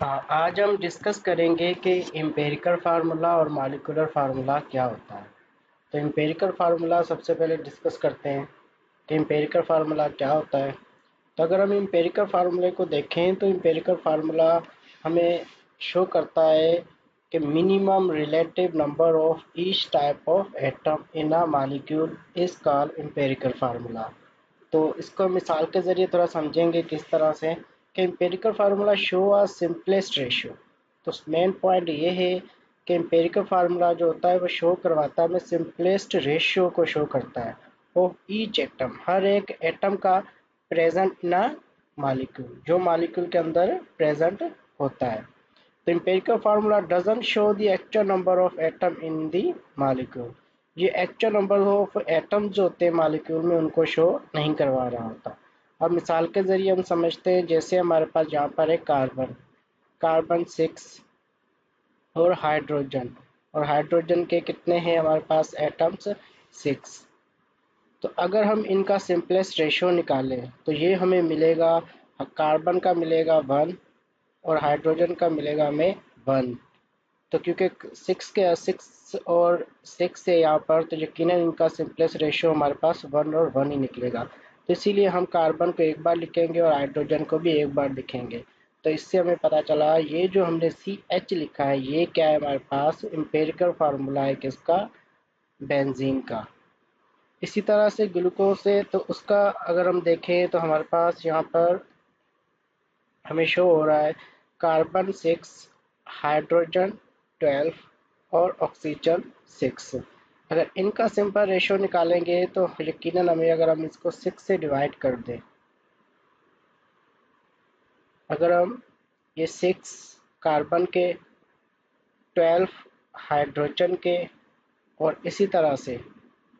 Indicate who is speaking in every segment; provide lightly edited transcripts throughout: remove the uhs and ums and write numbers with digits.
Speaker 1: आज हम डिस्कस करेंगे कि एम्पिरिकल फार्मूला और मॉलिक्यूलर फार्मूला क्या होता है। तो एम्पिरिकल फार्मूला सबसे पहले डिस्कस करते हैं कि एम्पिरिकल फार्मूला क्या होता है। तो अगर हम एम्पिरिकल फार्मूले को देखें तो एम्पिरिकल फार्मूला हमें शो करता है कि minimum relative number of each type of atom in a molecule is called empirical formula. तो इसको मिसाल के ज़रिए थोड़ा समझेंगे किस तरह से कि एम्पिरिकल फार्मूला शो आ सिंपलेस्ट रेशियो। तो मेन पॉइंट ये है कि एम्पिरिकल फार्मूला जो होता है वो शो करवाता है, हमें सिंपलेस्ट रेशियो को शो करता है ऑफ ईच एटम, हर एक एटम का प्रेजेंट इन अ मॉलिक्यूल, जो मॉलिक्यूल के अंदर प्रेजेंट होता है। The empirical formula doesn't show the actual number of atom in the molecule। ये एक्चुअल नंबर ऑफ एटम जो होते हैं मॉलिक्यूल में उनको शो नहीं करवा रहा होता। अब मिसाल के जरिए हम समझते हैं, जैसे हमारे पास यहाँ पर है कार्बन, कार्बन 6 और हाइड्रोजन, और हाइड्रोजन के कितने हैं हमारे पास एटम्स 6। तो अगर हम इनका सिंपलेस्ट रेशियो निकालें तो ये हमें मिलेगा, कार्बन का मिलेगा 1 और हाइड्रोजन का मिलेगा हमें 1। तो क्योंकि 6 और 6 से यहाँ पर, तो यकीनन इनका सिंपलेस्ट रेशियो हमारे पास 1 और 1 ही निकलेगा। तो इसीलिए हम कार्बन को एक बार लिखेंगे और हाइड्रोजन को भी एक बार लिखेंगे। तो इससे हमें पता चला ये जो हमने CH लिखा है ये क्या है, हमारे पास एम्पिरिकल फार्मूला है किसका, बेंजीन का। इसी तरह से ग्लूकोज है, तो उसका अगर हम देखें तो हमारे पास यहाँ पर हमें शो हो रहा है कार्बन 6, हाइड्रोजन 12 और ऑक्सीजन 6। अगर इनका सिंपल रेशियो निकालेंगे तो यकीनन हमें, अगर हम इसको 6 से डिवाइड कर दें, अगर हम ये 6 कार्बन के, 12 हाइड्रोजन के और इसी तरह से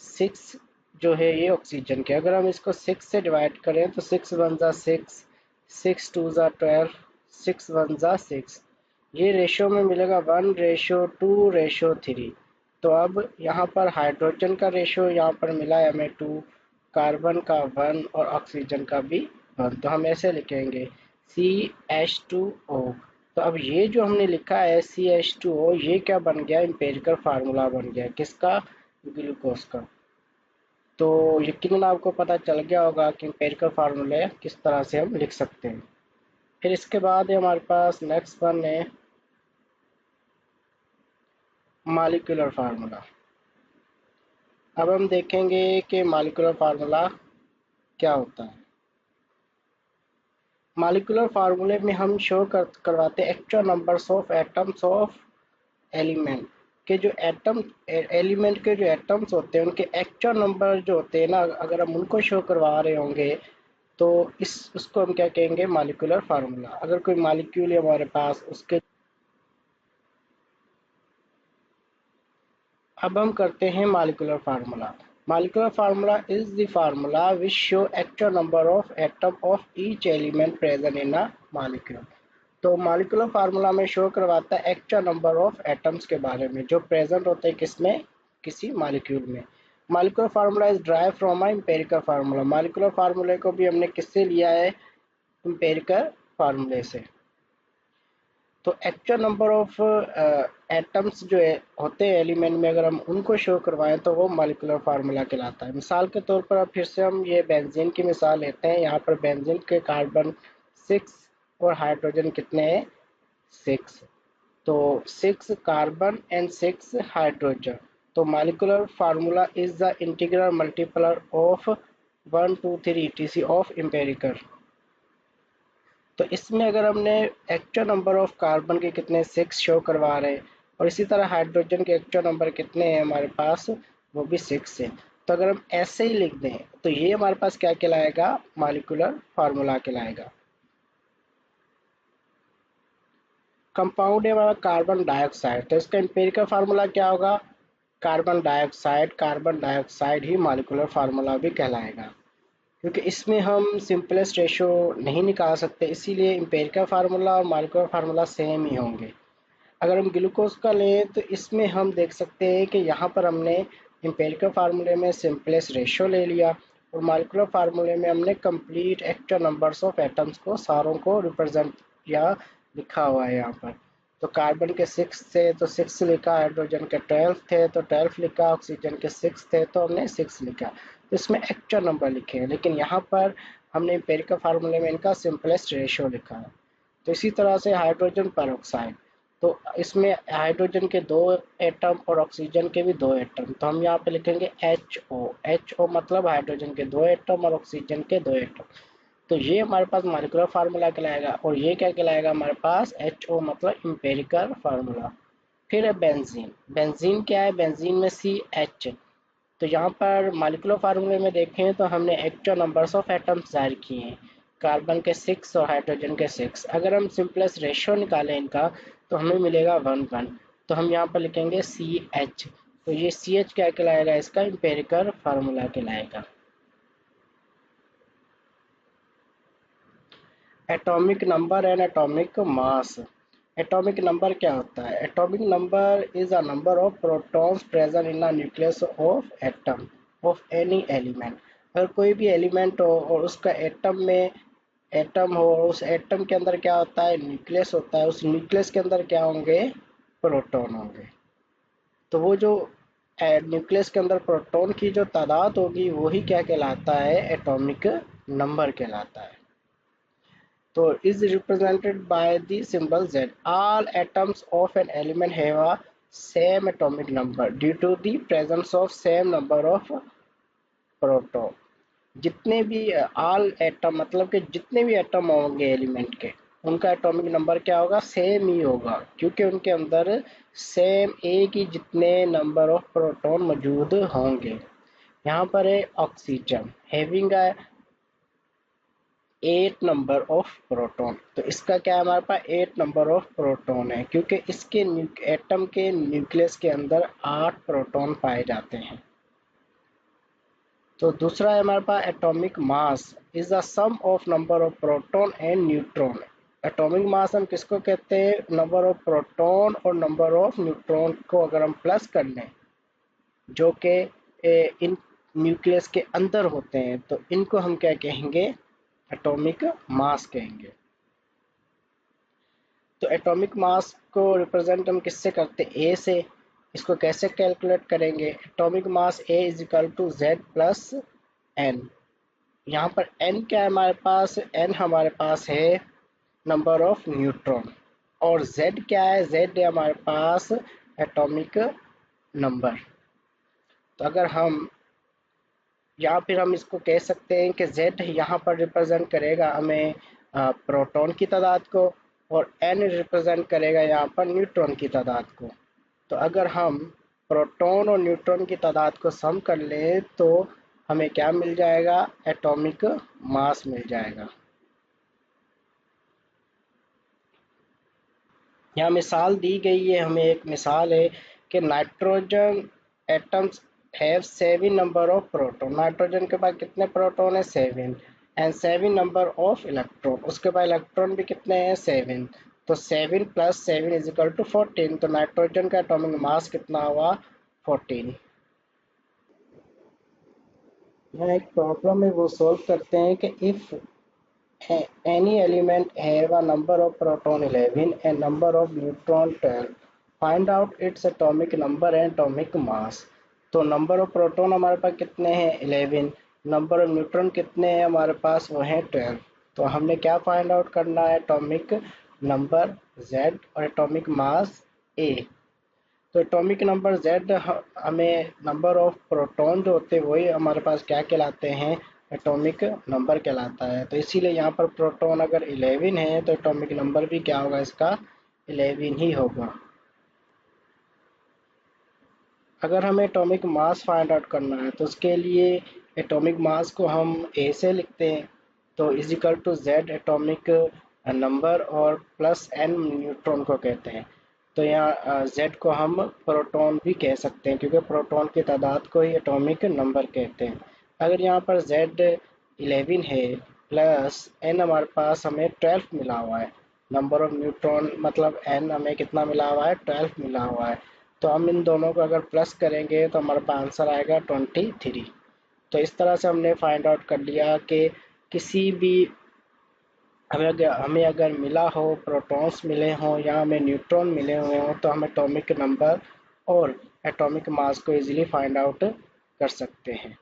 Speaker 1: 6 जो है ये ऑक्सीजन के, अगर हम इसको 6 से डिवाइड करें तो 6 वन ज़ा 6, 6 टू ज़ा 12, 6 वन ज़ा 6, ये रेशियो में मिलेगा 1:2:3। तो अब यहाँ पर हाइड्रोजन का रेशियो यहाँ पर मिला है हमें 2, कार्बन का 1 और ऑक्सीजन का भी 1। तो हम ऐसे लिखेंगे CH2O। तो अब ये जो हमने लिखा है CH2O, ये क्या बन गया, एम्पिरिकल फार्मूला बन गया किसका, ग्लूकोज का। तो यकीनन आपको पता चल गया होगा कि एम्पिरिकल फार्मूले किस तरह से हम लिख सकते हैं। फिर इसके बाद हमारे पास नेक्स्ट वन है मॉलिक्यूलर फार्मूला। अब हम देखेंगे कि मॉलिक्यूलर फार्मूला क्या होता है। मॉलिक्यूलर फार्मूले में हम शो करवाते हैं actual numbers of atoms of element के, जो एटम एलिमेंट के जो एटम्स होते हैं उनके एक्चुअल नंबर जो होते हैं ना, अगर हम उनको शो करवा रहे होंगे तो इस उसको हम क्या कहेंगे, मॉलिक्यूलर फार्मूला। अगर कोई मॉलिक्यूल है हमारे पास उसके, अब हम करते हैं molecular formula. Molecular formula is the formula which show actual number of atom of each element present in a molecule. तो मॉलिक्यूलर फार्मूला में शो करवाता है एक्चुअल नंबर ऑफ एटम्स के बारे में जो प्रेजेंट होते हैं किसमें, किसी मॉलिक्यूल में। Molecular formula is drive from a empirical formula. Molecular फार्मूले को भी हमने किससे लिया है, एम्पिरिकल फार्मूले से। तो एक्चुअल नंबर ऑफ एटम्स जो होते हैं एलिमेंट में, अगर हम उनको शो करवाएं तो वो मॉलिक्यूलर फार्मूला कहलाता है। मिसाल के तौर पर अब फिर से हम ये बेंजीन की मिसाल लेते हैं। यहाँ पर बेंजीन के कार्बन 6 और हाइड्रोजन कितने हैं, 6। तो 6 कार्बन एंड 6 हाइड्रोजन। तो molecular formula is the integral multiplier of 1 2 3 etc of empirical. तो इसमें अगर हमने एक्चुअल नंबर ऑफ कार्बन के कितने 6 शो करवा रहे हैं, और इसी तरह हाइड्रोजन के एक्चुअल नंबर कितने हैं हमारे पास, वो भी 6 है। तो अगर हम ऐसे ही लिख दें तो ये हमारे पास क्या कहलाएगा, मॉलिक्यूलर फार्मूला कहलाएगा। कंपाउंड है हमारा कार्बन डाइऑक्साइड, तो इसका एम्पिरिकल फार्मूला क्या होगा, कार्बन डाइऑक्साइड। कार्बन डाइऑक्साइड ही मॉलिक्यूलर फार्मूला भी कहलाएगा, क्योंकि इसमें हम सिंपलेस्ट रेशियो नहीं निकाल सकते, इसीलिए एम्पिरिकल फार्मूला और मॉलिक्यूलर फार्मूला सेम ही होंगे। अगर हम ग्लूकोज का लें तो इसमें हम देख सकते हैं कि यहाँ पर हमने एम्पिरिकल फार्मूले में सिंपलेस्ट रेशियो ले लिया और मॉलिक्यूलर फार्मूले में हमने complete actual numbers of atoms को, सारों को रिप्रेजेंट या लिखा हुआ है यहाँ पर। तो कार्बन के 6 थे तो 6 लिखा, हाइड्रोजन के 12 थे तो 12 लिखा, ऑक्सीजन के 6 थे तो हमने 6 लिखा। तो इसमें एक्चुअल नंबर लिखे हैं, लेकिन यहाँ पर हमने एम्पिरिकल फार्मूले में इनका सिंपलेस्ट रेशियो लिखा है। तो इसी तरह से हाइड्रोजन पेरोक्साइड, तो इसमें हाइड्रोजन के 2 एटम और ऑक्सीजन के भी 2 एटम, तो हम यहाँ पे लिखेंगे HO। HO मतलब हाइड्रोजन के 2 एटम और ऑक्सीजन के 2 एटम। तो ये हमारे पास मॉलिक्यूलर फार्मूला कहलाएगा, और ये क्या कहलाएगा हमारे पास, HO मतलब एम्पिरिकल फार्मूला। फिर है बेंजीन। बेंजीन क्या है, बेंजीन में CH। तो यहाँ पर मॉलिक्यूलर फार्मूले में देखें तो हमने एक्चुअल नंबर्स ऑफ एटम्स जाहिर किए हैं, कार्बन के 6 और हाइड्रोजन के 6। अगर हम सिंपलेस्ट रेशियो निकालें इनका तो हमें मिलेगा 1:1। तो हम यहाँ पर लिखेंगे CH। तो ये CH क्या कहलाएगा, इसका एम्पिरिकल फार्मूला कहलाएगा। Atomic number and atomic mass. Atomic number क्या होता है, atomic number is a number of protons present in the nucleus of atom of any element. अगर कोई भी एलिमेंट हो और उसका एटम में एटम हो, उस एटम के अंदर क्या होता है, न्यूक्लियस होता है, उस न्यूक्लियस के अंदर क्या होंगे, प्रोटॉन होंगे। तो वो जो न्यूक्लियस के अंदर प्रोटॉन की जो तादाद होगी वही क्या कहलाता है, एटॉमिक नंबर कहलाता है। So is represented by the symbol Z. All atoms of an element have a same atomic number due to the presence of same number of proton. जितने भी ऑल एटम मतलब कि जितने भी एटम होंगे element के, उनका एटॉमिक नंबर क्या होगा, सेम ही होगा, क्योंकि उनके अंदर सेम एक ही जितने नंबर ऑफ प्रोटॉन मौजूद होंगे। यहाँ पर है oxygen having 8 number of proton. तो इसका क्या है, हमारे पास 8 नंबर ऑफ प्रोटॉन है, क्योंकि इसके एटम के न्यूक्लियस के अंदर 8 प्रोटॉन पाए जाते हैं। तो दूसरा है हमारे पास atomic mass is the sum of number of proton and neutron. Atomic mass हम किसको कहते हैं, नंबर ऑफ प्रोटॉन और नंबर ऑफ न्यूट्रॉन को अगर हम प्लस कर लें जो कि इन न्यूक्लियस के अंदर होते हैं, तो इनको हम क्या कहेंगे, एटॉमिक मास कहेंगे। तो एटॉमिक मास को रिप्रेजेंट हम किससे करते हैं, ए से। इसको कैसे कैलकुलेट करेंगे, atomic mass A is equal to Z plus N. यहाँ पर एन क्या है हमारे पास, एन हमारे पास है नंबर ऑफ न्यूट्रॉन, और जेड क्या है, जेड है हमारे पास एटॉमिक नंबर। तो अगर हम या फिर हम इसको कह सकते हैं कि Z यहाँ पर रिप्रेजेंट करेगा हमें प्रोटॉन की तादाद को, और N रिप्रेजेंट करेगा यहाँ पर न्यूट्रॉन की तादाद को। तो अगर हम प्रोटॉन और न्यूट्रॉन की तादाद को सम कर लें तो हमें क्या मिल जाएगा, एटॉमिक मास मिल जाएगा। यहाँ मिसाल दी गई है, हमें एक मिसाल है कि nitrogen atoms have 7 number of proton. Nitrogen के पास कितने प्रोटॉन है, 7, एंड 7 नंबर ऑफ इलेक्ट्रॉन। उसके पास इलेक्ट्रॉन भी कितने हैं, 7। तो 7 + 7 इज इक्वल टू 14। तो नाइट्रोजन का एटॉमिक मास कितना हुआ, 14। यहाँ एक प्रॉब्लम है, वो सॉल्व करते हैं कि if any element have a number of proton 11 and number of neutron 12, find out its atomic number and atomic mass। तो नंबर ऑफ प्रोटॉन हमारे पास कितने हैं, 11। नंबर ऑफ न्यूट्रॉन कितने हैं हमारे पास, वो हैं 12। तो हमने क्या फाइंड आउट करना है, एटॉमिक नंबर Z और एटॉमिक मास A। तो एटॉमिक नंबर Z हमें नंबर ऑफ प्रोटॉन जो होते हैं वही हमारे पास क्या कहलाते हैं, एटॉमिक नंबर कहलाता है। तो इसीलिए यहाँ पर प्रोटॉन अगर 11 है तो एटॉमिक नंबर भी क्या होगा, इसका 11 ही होगा। अगर हमें एटॉमिक मास फाइंड आउट करना है तो उसके लिए एटॉमिक मास को हम ए से लिखते हैं, तो is equal to Z atomic number और प्लस एन न्यूट्रॉन को कहते हैं। तो यहाँ जेड को हम प्रोटॉन भी कह सकते हैं, क्योंकि प्रोटॉन की तादाद को ही एटॉमिक नंबर कहते हैं। अगर यहाँ पर जेड 11 है प्लस एन हमारे पास हमें 12 मिला हुआ है, नंबर ऑफ न्यूट्रॉन मतलब एन हमें कितना मिला हुआ है, 12 मिला हुआ है। तो हम इन दोनों को अगर प्लस करेंगे तो हमारे पास आंसर आएगा 23। तो इस तरह से हमने फाइंड आउट कर लिया कि किसी भी हमें अगर मिला हो, प्रोटॉन्स मिले हों या हमें न्यूट्रॉन मिले हुए हों, तो हम एटॉमिक नंबर और एटॉमिक मास को इजीली फाइंड आउट कर सकते हैं।